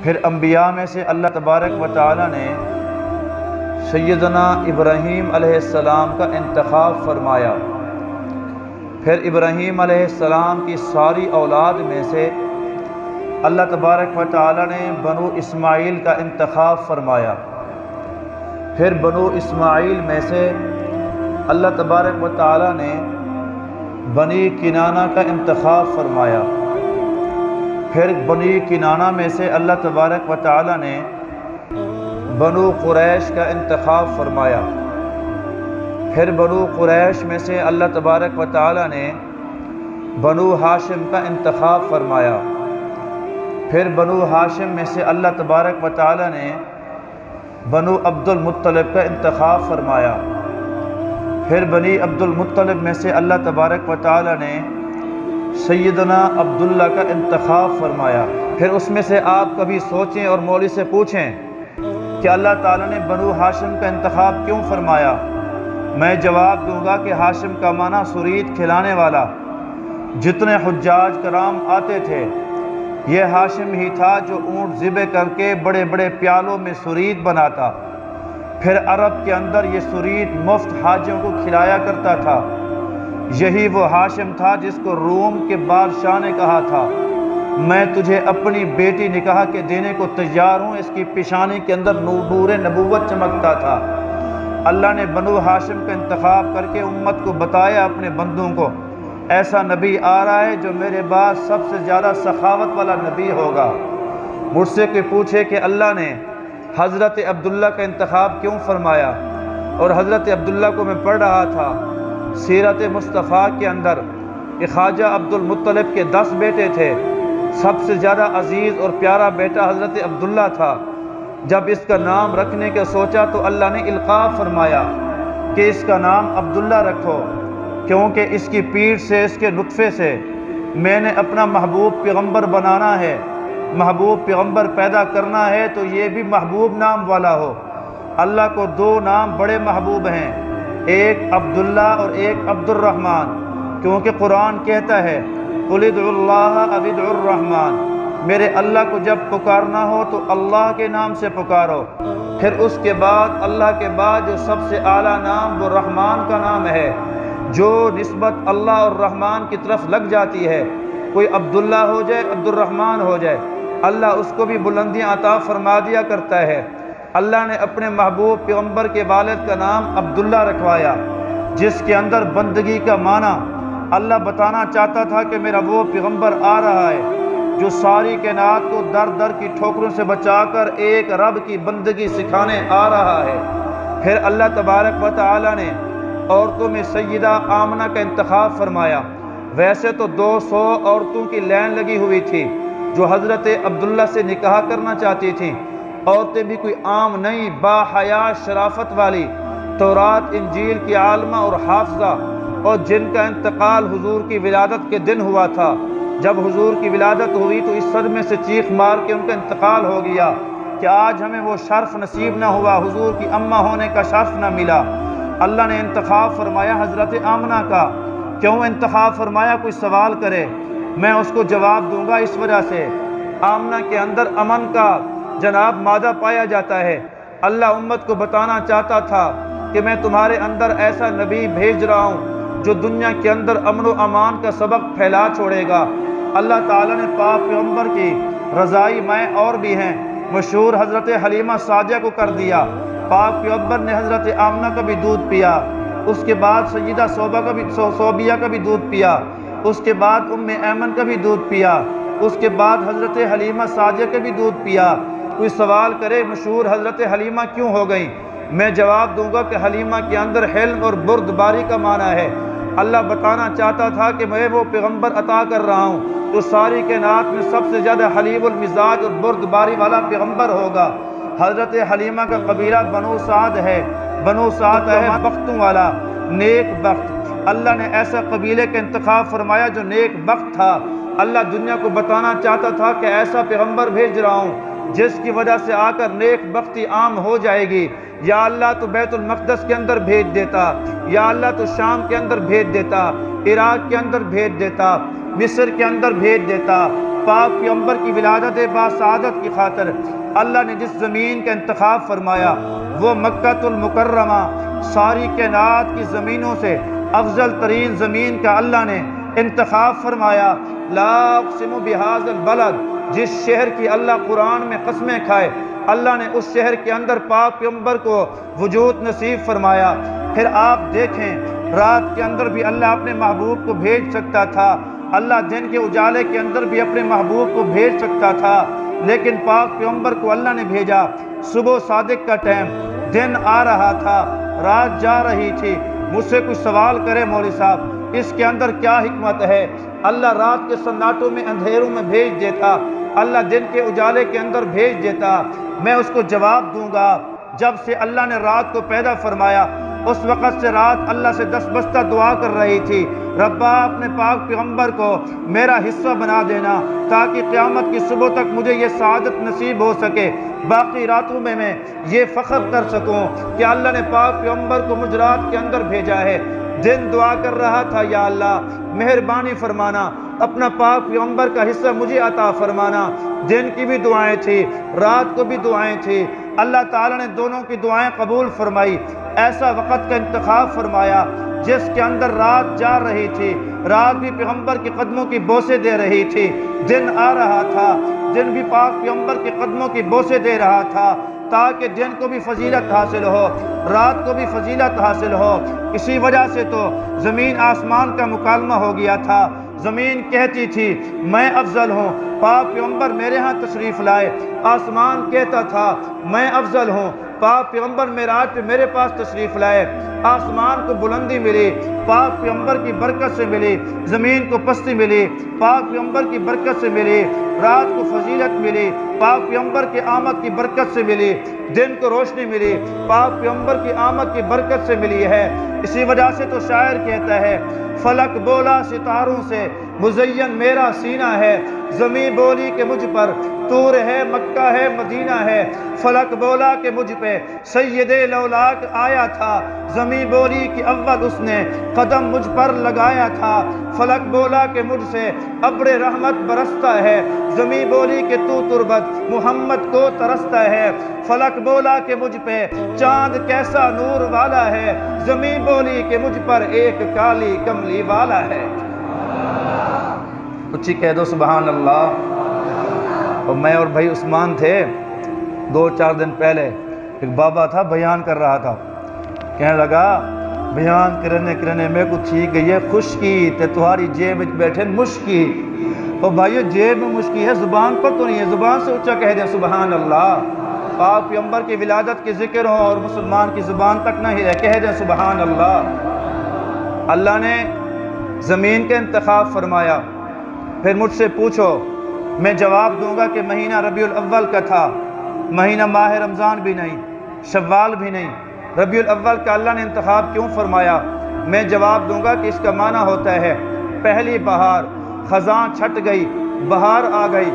پھر انبیاء میں سے اللہ تبارک و تعالی نے سیدنا ابراہیم علیہ السلام کا انتخاب فرمایا۔ پھر ابراہیم علیہ السلام کی ساری اولاد میں سے اللہ تبارک و تعالی نے بنو اسماعیل کا انتخاب فرمایا۔ پھر بنو اسماعیل میں سے اللہ تبارک و تعالی نے بنی کنانہ کا انتخاب فرمایا۔ پھر بنی کنانہ میں سے اللہ تبارک و تعالی نے بنو قریش کا انتخاب فرمایا۔ پھر بنو قریش میں سے اللہ تبارک و تعالی نے بنو ہاشم کا انتخاب فرمایا۔ پھر بنو ہاشم میں سے اللہ تبارک و تعالی نے بنو عبد المطلب کا انتخاب فرمایا۔ پھر بنی عبد المطلب میں سے اللہ تبارک و تعالی نے سیدنا عبداللہ کا انتخاب فرمایا۔ پھر اس میں سے آپ کبھی سوچیں اور مولوی سے پوچھیں کہ اللہ تعالیٰ نے بنو ہاشم کا انتخاب کیوں فرمایا؟ میں جواب دوں گا کہ ہاشم کا معنی سرید کھلانے والا۔ جتنے حجاج کرام آتے تھے یہ ہاشم ہی تھا جو اونٹ ذبح کر کے بڑے بڑے پیالوں میں سرید بناتا، پھر عرب کے اندر یہ سرید مفت حاجیوں کو کھلایا کرتا تھا۔ یہی وہ ہاشم تھا جس کو روم کے بادشاہ نے کہا تھا میں تجھے اپنی بیٹی نکاح کے دینے کو تیار ہوں۔ اس کی پیشانی کے اندر نور نبوت چمکتا تھا۔ اللہ نے بنو ہاشم کا انتخاب کر کے امت کو بتایا اپنے بندوں کو ایسا نبی آ رہا ہے جو میرے بعد سب سے زیادہ سخاوت والا نبی ہوگا۔ مجھ سے کوئی پوچھے کہ اللہ نے حضرت عبداللہ کا انتخاب کیوں فرمایا؟ اور حضرت عبداللہ کو میں پڑھ رہا تھا سیرت مصطفیٰ کے اندر کہ خواجہ عبد المطلب کے 10 بیٹے تھے، سب سے زیادہ عزیز اور پیارا بیٹا حضرت عبداللہ تھا۔ جب اس کا نام رکھنے کا سوچا تو اللہ نے القاب فرمایا کہ اس کا نام عبداللہ رکھو، کیونکہ اس کی پیٹھ سے اس کے نطفے سے میں نے اپنا محبوب پیغمبر بنانا ہے، محبوب پیغمبر پیدا کرنا ہے تو یہ بھی محبوب نام والا ہو۔ اللہ کو 2 نام بڑے محبوب ہیں، ایک عبداللہ اور ایک عبد الرحمن، کیونکہ قرآن کہتا ہے قُلِ ادْعُوا اللَّهَ أَوِ ادْعُوا الرَّحْمَنَ، میرے اللہ کو جب پکارنا ہو تو اللہ کے نام سے پکارو۔ پھر اس کے بعد اللہ کے بعد جو سب سے اعلیٰ نام وہ رحمان کا نام ہے، جو نسبت اللہ اور رحمان کی طرف لگ جاتی ہے، کوئی عبداللہ ہو جائے عبد الرحمن ہو جائے، اللہ اس کو بھی بلندیاں عطا فرما دیا کرتا ہے۔ اللہ نے اپنے محبوب پیغمبر کے والد کا نام عبداللہ رکھوایا، جس کے اندر بندگی کا معنی اللہ بتانا چاہتا تھا کہ میرا وہ پیغمبر آ رہا ہے جو ساری کائنات کو در در کی ٹھوکروں سے بچا کر ایک رب کی بندگی سکھانے آ رہا ہے۔ پھر اللہ تبارک و تعالی نے عورتوں میں سیدہ آمنہ کا انتخاب فرمایا۔ ویسے تو 200 عورتوں کی لائن لگی ہوئی تھی جو حضرت عبداللہ سے نکاح کرنا چاہتی تھیں۔ عورتیں بھی کوئی عام نہیں، با حیا شرافت والی، تورات انجیل کی عالمہ اور حافظہ، اور جن کا انتقال حضور کی ولادت کے دن ہوا تھا۔ جب حضور کی ولادت ہوئی تو اس صدمے سے چیخ مار کے ان کا انتقال ہو گیا کہ آج ہمیں وہ شرف نصیب نہ ہوا، حضور کی اماں ہونے کا شرف نہ ملا۔ اللہ نے انتخاب فرمایا حضرت آمنہ کا۔ کیوں انتخاب فرمایا؟ کوئی سوال کرے میں اس کو جواب دوں گا۔ اس وجہ سے آمنہ کے اندر امن کا جناب مادہ پایا جاتا ہے۔ اللہ امت کو بتانا چاہتا تھا کہ میں تمہارے اندر ایسا نبی بھیج رہا ہوں جو دنیا کے اندر امن و امان کا سبق پھیلا چھوڑے گا۔ اللہ تعالیٰ نے پاک پیغمبر کی رضائی مائیں اور بھی ہیں، مشہور حضرت حلیمہ سعدیہ کو کر دیا۔ پاک پیغمبر نے حضرت آمنہ کا بھی دودھ پیا، اس کے بعد سیدہ صوبیہ کا بھی دودھ پیا، اس کے بعد ام ایمن کا بھی دودھ پیا، اس کے بعد حضرت حلیمہ سعدیہ کا بھی دودھ پیا۔ کوئی سوال کرے مشہور حضرت حلیمہ کیوں ہو گئیں؟ میں جواب دوں گا کہ حلیمہ کے اندر حلم اور بردباری کا معنی ہے۔ اللہ بتانا چاہتا تھا کہ میں وہ پیغمبر عطا کر رہا ہوں جو ساری کائنات میں سب سے زیادہ حلیب المزاج اور بردباری والا پیغمبر ہوگا۔ حضرت حلیمہ کا قبیلہ بنو سعد ہے، بنو سعد ہے بختوں والا، نیک بخت۔ اللہ نے ایسا قبیلے کا انتخاب فرمایا جو نیک بخت تھا۔ اللہ دنیا کو بتانا چاہتا تھا کہ ایسا پیغمبر بھیج رہا ہوں جس کی وجہ سے آ کر نیک بختی عام ہو جائے گی۔ یا اللہ تو بیت المقدس کے اندر بھیج دیتا، یا اللہ تو شام کے اندر بھیج دیتا، عراق کے اندر بھیج دیتا، مصر کے اندر بھیج دیتا، پاک پیغمبر کی ولادت باسعادت کی خاطر اللہ نے جس زمین کا انتخاب فرمایا وہ مکہ المکرمہ ساری کائنات کی زمینوں سے افضل ترین زمین کا اللہ نے انتخاب فرمایا۔ لا اقسم بہذا البلد، جس شہر کی اللہ قرآن میں قسمیں کھائے اللہ نے اس شہر کے اندر پاک پیغمبر کو وجود نصیب فرمایا۔ پھر آپ دیکھیں رات کے اندر بھی اللہ اپنے محبوب کو بھیج سکتا تھا، اللہ دن کے اجالے کے اندر بھی اپنے محبوب کو بھیج سکتا تھا، لیکن پاک پیغمبر کو اللہ نے بھیجا۔ صبح صادق کا ٹائم، دن آ رہا تھا، رات جا رہی تھی۔ مجھ سے کچھ سوال کرے مولوی صاحب، اس کے اندر کیا حکمت ہے؟ اللہ رات کے سناٹوں میں اندھیروں میں بھیج دیتا، اللہ دن کے اجالے کے اندر بھیج دیتا، میں اس کو جواب دوں گا۔ جب سے اللہ نے رات کو پیدا فرمایا اس وقت سے رات اللہ سے دستبستہ دعا کر رہی تھی، ربا اپنے پاک پیغمبر کو میرا حصہ بنا دینا تاکہ قیامت کی صبح تک مجھے یہ سعادت نصیب ہو سکے، باقی راتوں میں یہ فخر کر سکوں کہ اللہ نے پاک پیغمبر کو مجھ رات کے اندر بھیجا ہے۔ دن دعا کر رہا تھا، یا اللہ مہربانی فرمانا، اپنا پاک پیغمبر کا حصہ مجھے عطا فرمانا۔ دن کی بھی دعائیں تھی، رات کو بھی دعائیں تھی، اللہ تعالیٰ نے دونوں کی دعائیں قبول فرمائی۔ ایسا وقت کا انتخاب فرمایا جس کے اندر رات جا رہی تھی، رات بھی پیغمبر کے قدموں کی بوسے دے رہی تھی، دن آ رہا تھا، دن بھی پاک پیغمبر کے قدموں کی بوسے دے رہا تھا تاکہ دن کو بھی فضیلت حاصل ہو، رات کو بھی فضیلت حاصل ہو۔ اسی وجہ سے تو زمین آسمان کا مکالمہ ہو گیا تھا، زمین کہتی تھی میں افضل ہوں، پاک پیغمبر میرے ہاں تشریف لائے، آسمان کہتا تھا میں افضل ہوں، پاک پیغمبر معراج پہ میرے پاس تشریف لائے۔ آسمان کو بلندی ملی، پاک پیغمبر کی برکت سے ملی، زمین کو پستی ملی، پاک پیغمبر کی برکت سے ملی، رات کو فضیلت ملی، پاک پیغمبر کی آمد کی برکت سے ملی، دن کو روشنی ملی، پاک پیغمبر کی آمد کی برکت سے ملی ہے۔ اسی وجہ سے تو شاعر کہتا ہے فلک بولا ستاروں سے مزین میرا سینہ ہے، زمین بولی کہ مجھ پر طور ہے مکہ ہے مدینہ ہے، فلک بولا کہ مجھ پہ سید لولاک آیا تھا، زمین بولی کہ اول اس نے قدم مجھ پر لگایا تھا، فلک بولا کہ مجھ سے ابر رحمت برستا ہے، زمین بولی کہ تو تربت محمد کو ترستا ہے، فلک بولا کہ مجھ پہ چاند کیسا نور والا ہے، زمین بولی کہ مجھ پر ایک کالی کملی والا ہے۔ اچھی کہہ دو سبحان اللہ۔ اور میں اور بھائی عثمان تھے، 2-4 دن پہلے ایک بابا تھا بیان کر رہا تھا، کہنے لگا بیان کرنے میں کو تھی گئی ہے خشکی تے تمہاری جیب بیٹھے مشکی۔ اور بھائیو جیب میں مشکی ہے، زبان پر تو نہیں ہے، زبان سے اونچا کہہ دیں سبحان اللہ۔ پاک پیغمبر کی ولادت کے ذکر ہو اور مسلمان کی زبان تک نہ ہلے، کہہ دیں سبحان اللہ۔ اللہ نے زمین کا انتخاب فرمایا، پھر مجھ سے پوچھو میں جواب دوں گا کہ مہینہ ربیع الاول کا تھا، مہینہ ماہ رمضان بھی نہیں، شوال بھی نہیں، ربیع الاول کا اللہ نے انتخاب کیوں فرمایا؟ میں جواب دوں گا کہ اس کا معنی ہوتا ہے پہلی بہار، خزاں چھٹ گئی، بہار آ گئی،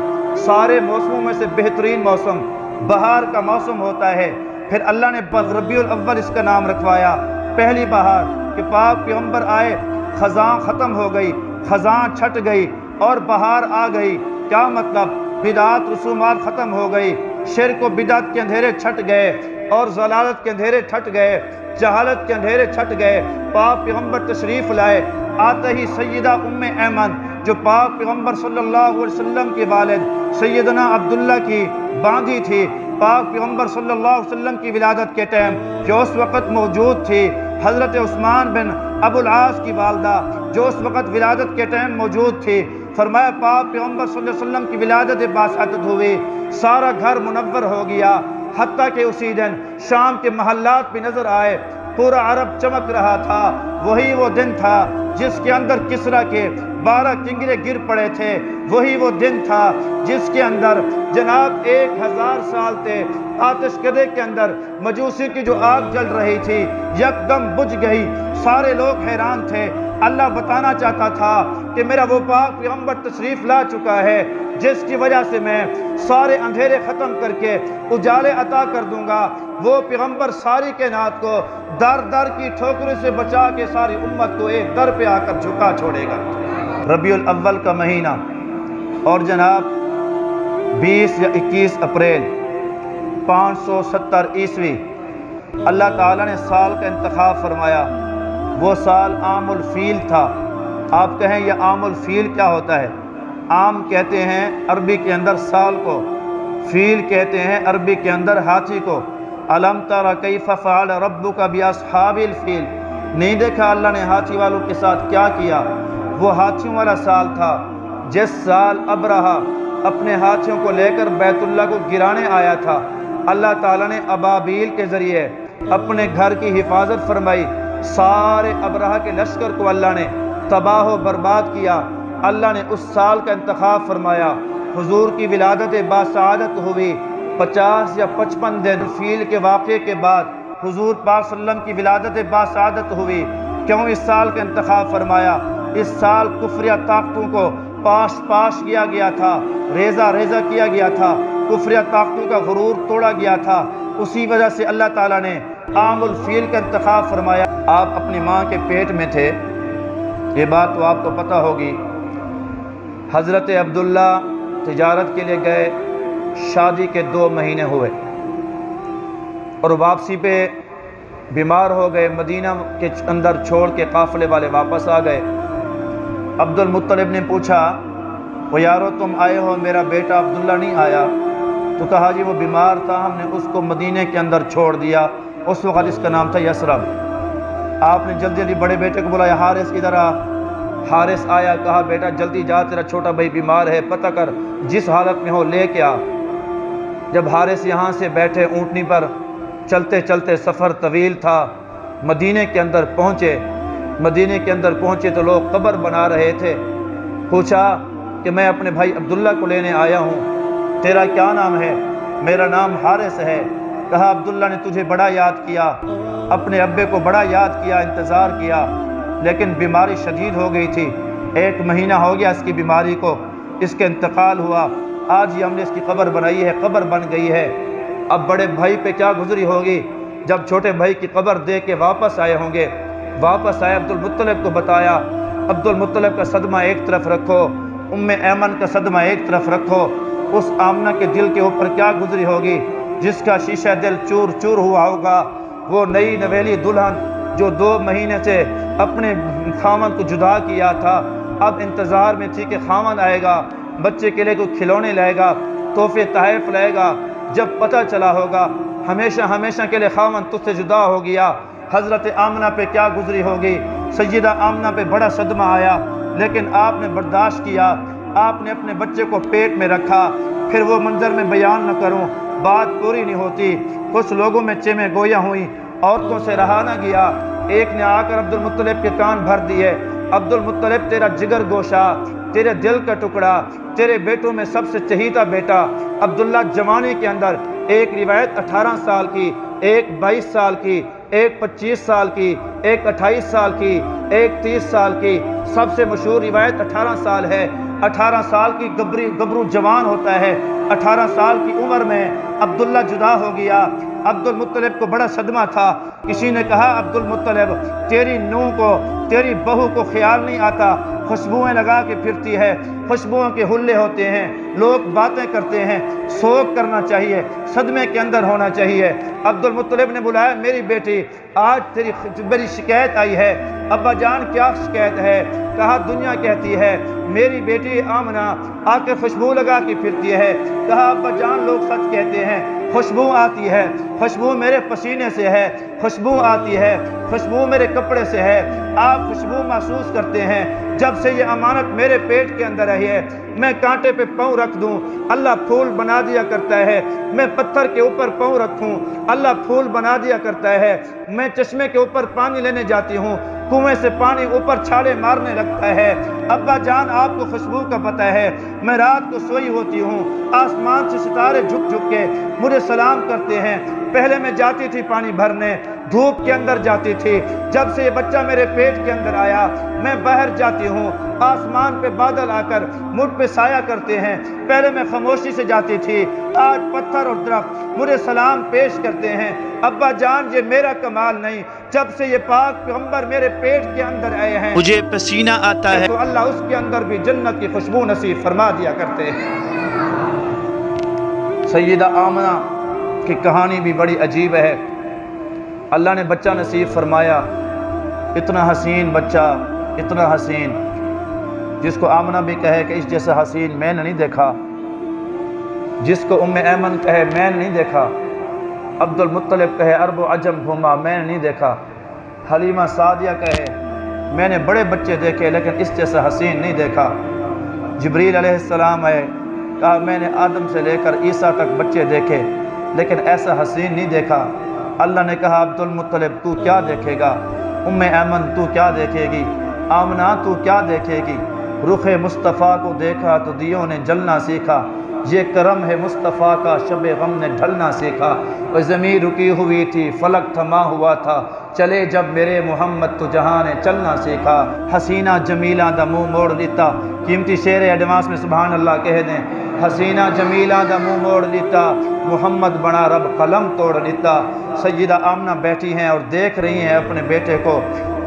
سارے موسموں میں سے بہترین موسم بہار کا موسم ہوتا ہے۔ پھر اللہ نے ربیع الاول اس کا نام رکھوایا، پہلی بہار کہ پاک پیغمبر آئے، خزاں ختم ہو گئی، خزاں چھٹ گئی اور بہار آ گئی۔ کیا مطلب؟ بدعات رسومات ختم ہو گئی، شرک و بدعت کے اندھیرے چھٹ گئے اور ضلالت کے اندھیرے چھٹ گئے، جہالت کے اندھیرے چھٹ گئے، پاک پیغمبر تشریف لائے۔ آتے ہی سیدہ ام ایمن جو پاک پیغمبر صلی اللہ علیہ وسلم کے والد سیدنا عبداللہ کی باندھی تھی، پاک پیغمبر صلی اللہ علیہ وسلم کی ولادت کے ٹائم جو اس وقت موجود تھی، حضرت عثمان بن ابو العاص کی والدہ جو اس وقت ولادت کے ٹائم موجود تھی، فرمایا پاک پیغمبر صلی اللہ علیہ وسلم کی ولادت باسعادت ہوئی، سارا گھر منور ہو گیا، حتیٰ کہ اسی دن شام کے محلات بھی نظر آئے، پورا عرب چمک رہا تھا۔ وہی وہ دن تھا جس کے اندر کسریٰ کے 12 کنگرے گر پڑے تھے، وہی وہ دن تھا جس کے اندر جناب 1000 سال تھے آتش کدے کے اندر مجوسی کی جو آگ جل رہی تھی یکدم بجھ گئی، سارے لوگ حیران تھے۔ اللہ بتانا چاہتا تھا کہ میرا وہ پاک پیغمبر تشریف لا چکا ہے جس کی وجہ سے میں سارے اندھیرے ختم کر کے اجالے عطا کر دوں گا۔ وہ پیغمبر ساری کائنات کو در در کی ٹھوکروں سے بچا کے ساری امت کو ایک در پہ آ کر جھکا چھوڑے گا۔ ربیع الاول کا مہینہ اور جناب 20 یا 21 اپریل 570 عیسوی اللہ تعالیٰ نے سال کا انتخاب فرمایا۔ وہ سال عام الفیل تھا۔ آپ کہیں یہ عام الفیل کیا ہوتا ہے؟ عام کہتے ہیں عربی کے اندر سال کو، فیل کہتے ہیں عربی کے اندر ہاتھی کو۔ الم تر کیف فعل ربک باصحاب الفیل، نہیں دیکھا اللہ نے ہاتھی والوں کے ساتھ کیا کیا؟ وہ ہاتھیوں والا سال تھا جس سال ابرہہ اپنے ہاتھیوں کو لے کر بیت اللہ کو گرانے آیا تھا۔ اللہ تعالیٰ نے ابابیل کے ذریعے اپنے گھر کی حفاظت فرمائی۔ سارے ابرہہ کے لشکر کو اللہ نے تباہ و برباد کیا۔ اللہ نے اس سال کا انتخاب فرمایا۔ حضور کی ولادت باسعادت ہوئی 50 یا 55 دن فیل کے واقعے کے بعد حضور پاک صلی اللہ علیہ وسلم کی ولادت باسعادت ہوئی۔ کیوں اس سال کا انتخاب فرمایا؟ اس سال کفریہ طاقتوں کو پاش کیا گیا تھا، ریزہ ریزہ کیا گیا تھا، کفریہ طاقتوں کا غرور توڑا گیا تھا۔ اسی وجہ سے اللہ تعالیٰ نے عام الفیل کا انتخاب فرمایا۔ آپ اپنی ماں کے پیٹ میں تھے، یہ بات تو آپ کو پتہ ہوگی۔ حضرت عبداللہ تجارت کے لیے گئے، شادی کے 2 مہینے ہوئے اور واپسی پہ بیمار ہو گئے، مدینہ کے اندر چھوڑ کے قافلے والے واپس آ گئے۔ عبد المطلب نے پوچھا، وہ یارو تم آئے ہو، میرا بیٹا عبداللہ نہیں آیا؟ تو کہا جی وہ بیمار تھا، ہم نے اس کو مدینہ کے اندر چھوڑ دیا۔ اس وقت اس کا نام تھا یسرب۔ آپ نے جلدی جلدی بڑے بیٹے کو بلایا، حارث ادھر آ۔ حارث آیا، کہا بیٹا جلدی جا، تیرا چھوٹا بھائی بیمار ہے، پتہ کر، جس حالت میں ہو لے کے آ۔ جب حارث یہاں سے بیٹھے اونٹنی پر، چلتے چلتے سفر طویل تھا، مدینہ کے اندر پہنچے تو لوگ قبر بنا رہے تھے۔ پوچھا کہ میں اپنے بھائی عبداللہ کو لینے آیا ہوں، تیرا کیا نام ہے؟ میرا نام حارث ہے۔ کہا عبداللہ نے تجھے بڑا یاد کیا، اپنے ابے کو بڑا یاد کیا، انتظار کیا، لیکن بیماری شدید ہو گئی تھی، 1 مہینہ ہو گیا اس کی بیماری کو، اس کے انتقال ہوا، آج ہی ہم نے اس کی قبر بنائی ہے، قبر بن گئی ہے۔ اب بڑے بھائی پہ کیا گزری ہوگی جب چھوٹے بھائی کی قبر دے کے واپس آئے ہوں گے۔ واپس آئے، عبد المطلب کو بتایا۔ عبد المطلب کا صدمہ ایک طرف رکھو، ایمن کا صدمہ ایک طرف رکھو، اس آمنہ کے دل کے اوپر کیا گزری ہوگی جس کا شیشہ دل چور چور ہوا ہوگا۔ وہ نئی نویلی دلہن جو 2 مہینے سے اپنے خامن کو جدا کیا تھا، اب انتظار میں تھی کہ خامن آئے گا، بچے کے لیے کوئی کھلونے لائے گا، تحفے تحائف لائے گا۔ جب پتہ چلا ہوگا ہمیشہ کے لیے خامن تجھ سے جدا ہو گیا، حضرت آمنہ پہ کیا گزری ہوگی۔ سیدہ آمنہ پہ بڑا صدمہ آیا، لیکن آپ نے برداشت کیا، آپ نے اپنے بچے کو پیٹ میں رکھا۔ پھر وہ منظر میں بیان نہ کروں، بات پوری نہیں ہوتی۔ کچھ لوگوں میں چیمیں گویاں ہوئیں، عورتوں سے رہا نہ گیا۔ ایک نے آ کر عبد المطلب کے کان بھر دیے، عبد المطلب تیرا جگر گوشہ، تیرے دل کا ٹکڑا، تیرے بیٹوں میں سب سے چہیتا بیٹا عبداللہ جوانی کے اندر، ایک روایت 18 سال کی، ایک 22 سال کی، ایک 25 سال کی، ایک 28 سال کی، ایک 30 سال کی، سب سے مشہور روایت 18 سال ہے۔ 18 سال کی گبرو جوان ہوتا ہے، 18 سال کی عمر میں عبداللہ جدا ہو گیا۔ عبد المطلب کو بڑا صدمہ تھا۔ کسی نے کہا عبد المطلب تیری نوح کو، تیری بہو کو خیال نہیں آتا، خوشبوئیں لگا کے پھرتی ہے، خوشبوؤں کے حلے ہوتے ہیں، لوگ باتیں کرتے ہیں، سوگ کرنا چاہیے، صدمے کے اندر ہونا چاہیے۔ عبد المطلب نے بلایا، میری بیٹی آج میری شکایت آئی ہے۔ ابا جان کیا شکایت ہے؟ کہا دنیا کہتی ہے میری بیٹی آمنہ آ کے خوشبو لگا کے پھرتی ہے۔ کہا ابا جان لوگ سچ کہتے ہیں، خوشبو آتی ہے، خوشبو میرے پسینے سے ہے، خوشبو آتی ہے، خوشبو میرے کپڑے سے ہے، آپ خوشبو محسوس کرتے ہیں۔ جب سے یہ امانت میرے پیٹ کے اندر رہی ہے، میں کانٹے پہ پاؤں رکھ دوں اللہ پھول بنا دیا کرتا ہے، میں پتھر کے اوپر پاؤں رکھوں اللہ پھول بنا دیا کرتا ہے، میں چشمے کے اوپر پانی لینے جاتی ہوں کنویں سے پانی اوپر چھالے مارنے لگتا ہے۔ ابا جان آپ کو خوشبو کا پتہ ہے، میں رات کو سوئی ہوتی ہوں، آسمان سے ستارے جھک جھک کے مجھے سلام کرتے ہیں، پہلے میں جاتی تھی پانی بھرنے، دھوپ کے اندر جاتی تھی، جب سے یہ بچہ میرے پیٹ کے اندر آیا میں باہر جاتی ہوں، آسمان پہ بادل آ کر مجھ پہ سایہ کرتے ہیں، پہلے میں خاموشی سے جاتی تھی، آج پتھر اور درخت مجھے سلام پیش کرتے ہیں۔ ابا جان یہ میرا کمال نہیں، جب سے یہ پاک پیغمبر میرے پیٹ کے اندر آئے ہیں مجھے پسینہ آتا ہے تو اللہ اس کے اندر بھی جنت کی خوشبو نصیب فرما دیا کرتے ہیں۔ سیدہ آمنہ کی کہانی بھی بڑی عجیب ہے۔ اللہ نے بچہ نصیب فرمایا، اتنا حسین بچہ، اتنا حسین، جس کو آمنہ بھی کہے کہ اس جیسا حسین میں نے نہیں دیکھا، جس کو ام ایمن کہے میں نے نہیں دیکھا، عبد المطلب کہے عرب و عجم گھوما میں نے نہیں دیکھا، حلیمہ سعدیہ کہے میں نے بڑے بچے دیکھے لیکن اس جیسا حسین نہیں دیکھا۔ جبریل علیہ السلام ہے، کہا میں نے آدم سے لے کر عیسیٰ تک بچے دیکھے لیکن ایسا حسین نہیں دیکھا۔ اللہ نے کہا عبد المطلب تو کیا دیکھے گا، ام ایمن تو کیا دیکھے گی، آمنہ تو کیا دیکھے گی، رخ مصطفیٰ کو دیکھا تو دیوں نے جلنا سیکھا، یہ کرم ہے مصطفیٰ کا شب غم نے ڈھلنا سیکھا، وہ زمین رکی ہوئی تھی فلک تھما ہوا تھا، چلے جب میرے محمد تو جہاں نے چلنا سیکھا، حسینہ جمیلہ دا منہ موڑ لیتا، قیمتی شعر ایڈوانس میں سبحان اللہ کہہ دیں، حسینہ جمیلہ دا منہ موڑ لیتا، محمد بنا رب قلم توڑ لیتا۔ سیدہ آمنہ بیٹھی ہیں اور دیکھ رہی ہیں اپنے بیٹے کو،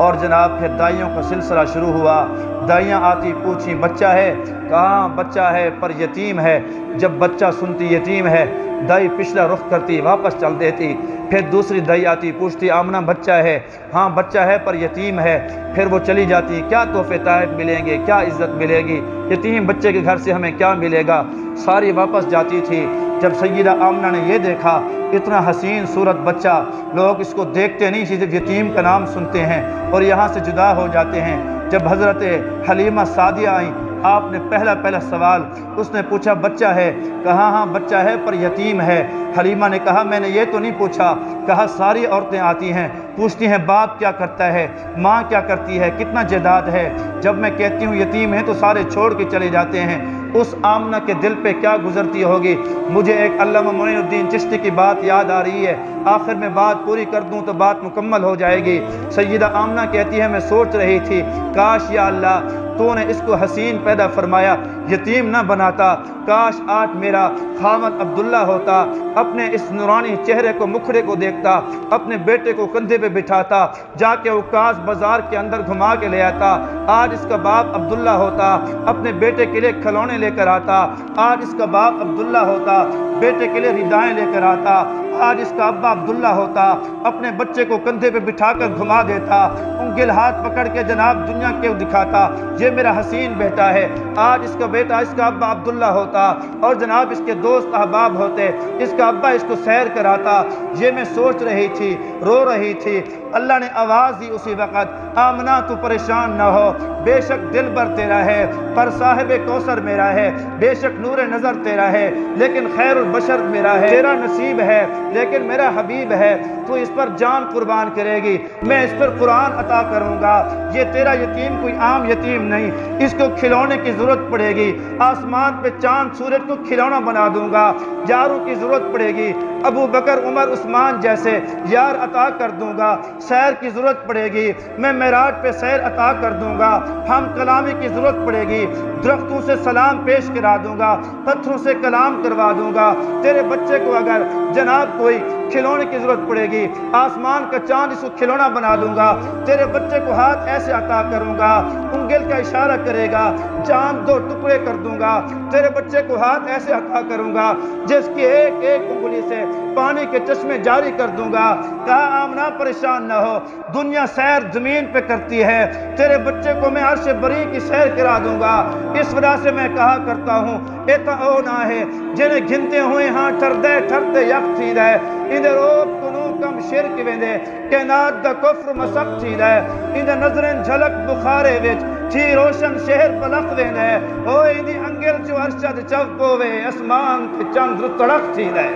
اور جناب پھر دائیوں کا سلسلہ شروع ہوا، دائیاں آتی پوچھی بچہ ہے، کہاں بچہ ہے پر یتیم ہے، جب بچہ سنتی یتیم ہے دائی پچھلا رخ کرتی واپس چل دیتی، پھر دوسری دائی آتی پوچھتی آمنہ بچہ ہے، ہاں بچہ ہے پر یتیم ہے، پھر وہ چلی جاتی، کیا تحفے تحائف ملیں گے، کیا عزت ملے گی، یتیم بچے کے گھر سے ہمیں کیا ملے گا، ساری واپس جاتی تھی۔ جب سیدہ آمنہ نے یہ دیکھا اتنا حسین صورت بچہ، لوگ اس کو دیکھتے نہیں صرف یتیم کا نام سنتے ہیں اور یہاں سے جدا ہو جاتے ہیں۔ جب حضرت حلیمہ سعدیہ آئیں، آپ نے پہلا سوال اس نے پوچھا بچہ ہے، کہا ہاں بچہ ہے پر یتیم ہے۔ حلیمہ نے کہا میں نے یہ تو نہیں پوچھا، کہا ساری عورتیں آتی ہیں پوچھتی ہیں باپ کیا کرتا ہے، ماں کیا کرتی ہے، کتنا جائیداد ہے، جب میں کہتی ہوں یتیم ہے تو سارے چھوڑ کے چلے جاتے ہیں۔ اس آمنہ کے دل پہ کیا گزرتی ہوگی۔ مجھے ایک علامہ معین الدین چشتی کی بات یاد آ رہی ہے، آخر میں بات پوری کر دوں تو بات مکمل ہو جائے گی۔ سیدہ آمنہ کہتی ہے میں سوچ رہی تھی کاش یا اللہ تو نے اس کو حسین پیدا فرمایا، یتیم نہ بناتا، کاش آج میرا خامد عبداللہ ہوتا، اپنے اس نورانی چہرے کو مکھڑے کو دیکھتا، اپنے بیٹے کو کندھے پہ بٹھاتا، جا کے عکاظ بازار کے اندر گھما کے لے آتا، آج اس کا باپ عبداللہ ہوتا، اپنے بیٹے کے لیے کھلونے لے کر آتا، آج اس کا باپ عبداللہ ہوتا، بیٹے کے لیے ردائیں لے کر آتا، آج اس کا ابا عبداللہ ہوتا، اپنے بچے کو کندھے پہ بٹھا کر گھما دیتا، انگل ہاتھ پکڑ کے جناب دنیا کے دکھاتا، یہ میرا حسین بیٹا ہے۔ آج اس کا بیٹا اس کا ابا عبداللہ ہوتا اور جناب اس کے دوست احباب ہوتے، اس کا ابا اس کو سیر کراتا۔ یہ میں سوچ رہی تھی، رو رہی تھی، اللہ نے آواز دی اسی وقت آمنہ تو پریشان نہ ہو، بے شک دل بر تیرا ہے پر صاحب کوثر میرا ہے، بے شک نور نظر تیرا ہے لیکن خیر البشر میرا ہے، تیرا نصیب ہے لیکن میرا حبیب ہے، تو اس پر جان قربان کرے گی، میں اس پر قرآن عطا کروں گا، یہ تیرا یتیم کوئی عام یتیم نہیں، اس کو کھلونے کی ضرورت پڑے گی، آسمان پہ چاند سورج کو کھلونا بنا دوں گا، یاروں کی ضرورت پڑے گی، ابو بکر عمر عثمان جیسے یار عطا کر دوں گا، سیر کی ضرورت پڑے گی، میں معراج پہ سیر عطا کر دوں گا، ہم کلامی کی ضرورت پڑے گی، درختوں سے سلام پیش کرا دوں گا، پتھروں سے کلام کروا دوں گا، تیرے بچے کو اگر جناب کوئی کھلونے کی ضرورت پڑے گی، آسمان کا چاند اس کو کھلونا بنا دوں گا، تیرے بچے کو ہاتھ ایسے عطا کروں گا، انگل کا اشارہ کرے گا، چاند دو ٹکڑے کر دوں گا، تیرے بچے کو ہاتھ ایسے عطا کروں گا جس کی ایک ایک انگلی سے پانی کے چشمے جاری کر دوں گا۔ کہا آمنہ پریشان نہ ہو، دنیا سیر زمین پہ کرتی ہے، تیرے بچے کو میں عرش بری کی سیر کرا دوں گا۔ اس وجہ سے میں کہا کرتا ہوں ایتا او نہ ہے جنہیں گھنتے ہوئے ہاں ٹھردے ٹھردے یک تھی ہے، ادھر اوپ کنو کم شرک ویندے کائنات دا کفر مسک تھی ہے، ادھر نظریں جھلک بخارے وچ تھی روشن شہر بلق ویندے، اوہ ادھی انگل جو ارشد چوپ ہوئے اسمان تے چند تڑک تھی ہے۔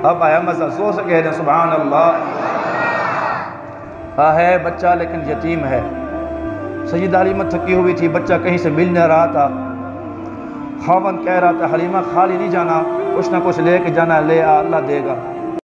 اب آیا مزہ سو سکے ہیں سبحان اللہ۔ ہاں ہے بچہ لیکن یتیم ہے۔ سیدہ حلیمہ تھکی ہوئی تھی، بچہ کہیں سے مل نہ رہا تھا، خاوند کہہ رہا تھا حلیمہ خالی نہیں جانا، کچھ نہ کچھ لے کے جانا، لے آ، اللہ دے گا۔